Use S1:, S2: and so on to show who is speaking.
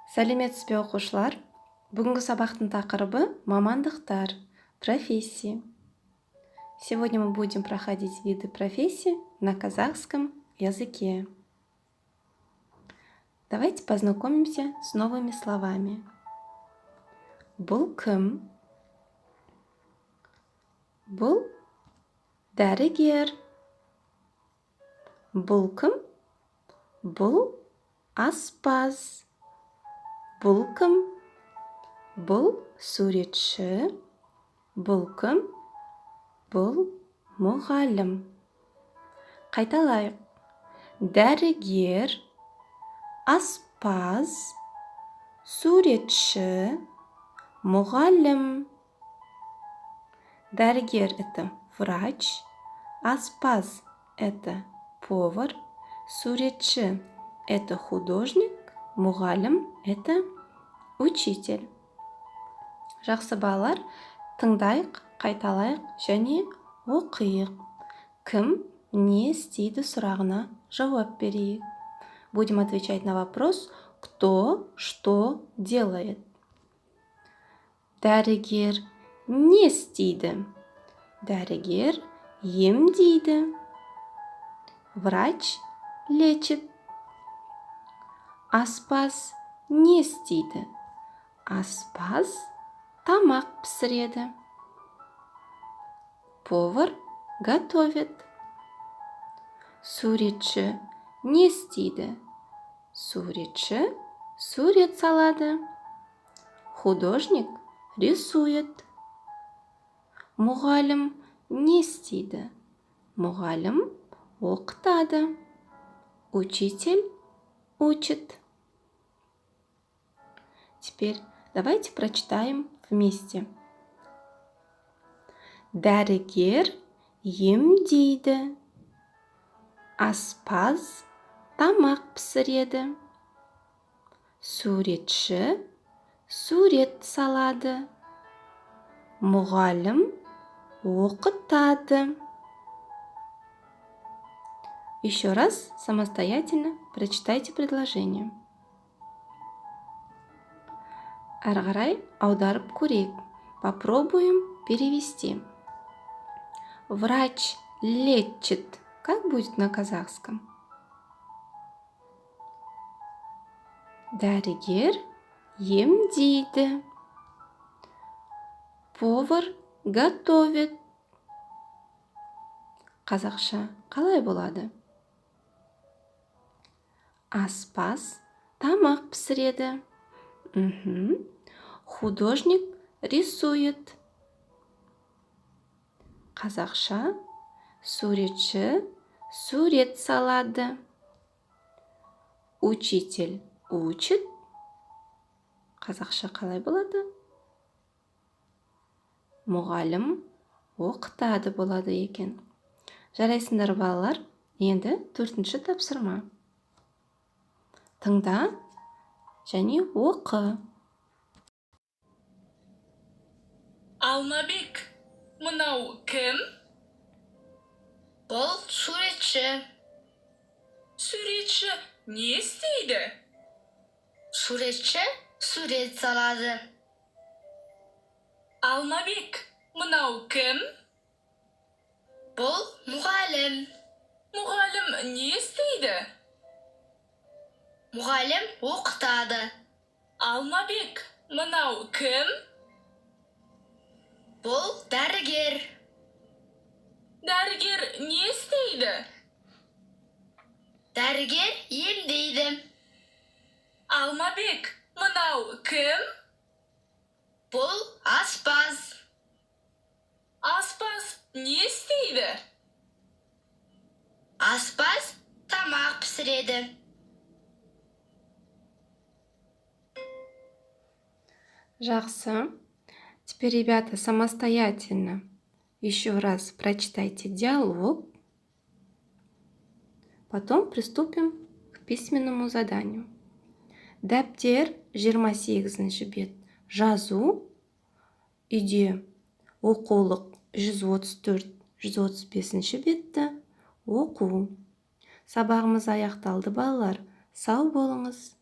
S1: Сәлеметсіз бе оқушылар? Бүгінгі сабақтың тақырыбы мамандықтар, профессии. Сегодня мы будем проходить виды профессий на казахском языке. Давайте познакомимся с новыми словами. Бұл кім? Бұл дәрігер. Бұл кім? Бұл аспаз. Бұл кім? Бұл суретші. Бұл кім? Бұл мұғалім. Қайталайық. Дәрігер, аспаз, суретші, мұғалім. Дәрігер – это врач, аспаз – это повар, суретші – это художник, мұғалім – это учитель. Жақсы балалар, тыңдайық, қайталайық және оқиық. Кім не істейді сұрағына жауап берейік. Будем отвечать на вопрос, кто что делает. Дәрігер не істейді? Дәрігер емдейді. Врач лечит. Аспаз не істейді? Аспаз тамақ пісіреді. Повар готовит. Суретші не істейді? Суретші сурет салады. Художник рисует. Мұғалім не істейді? Мұғалім оқытады. Учитель учит. Теперь давайте прочитаем вместе. Дәрігер емдейді. Аспаз тамақ пісіреді. Суретші сурет салады. Мұғалім оқытады. Еще раз самостоятельно прочитайте предложение. Әрі қарай аударып көрейік. Попробуем перевести. Врач лечит. Как будет на казахском? Дәрігер емдейді. Повар готовит. Қазақша қалай болады? Аспаз тамақ пісіреді. Художник рисует. Қазақша суретші сурет салады. Учитель учит. Қазақша қалай болады? Мұғалім оқытады болады екен. Жарайсыңдар балалар, енді 4-ші тапсырма. Тыңда және оқы.
S2: Алмабек, мынау кім?
S3: Бұл суретші.
S2: Суретші не істейді?
S3: Суретші сурет салады.
S2: Алмабек, мынау кім?
S3: Бұл мұғалім.
S2: Мұғалім не істейді?
S3: Мұғалім оқытады.
S2: Алмабек, мынау кім?
S3: Бұл дәрігер.
S2: Дәрігер не істейді?
S3: Дәрігер емдейді.
S2: Алмабек, мынау кім?
S3: Бұл аспаз.
S2: Аспаз не істейді?
S3: Аспаз тамақ пісіреді.
S1: Жақсы. Теперь, ребята, самостоятельно еще раз прочитайте диалог. Потом приступим к письменному заданию. Дәптер 28-ші бет. Жазу. Үйде оқулық 134-135-ші бетті оқу. Сабағымыз аяқталды балалар. Сау болыңыз.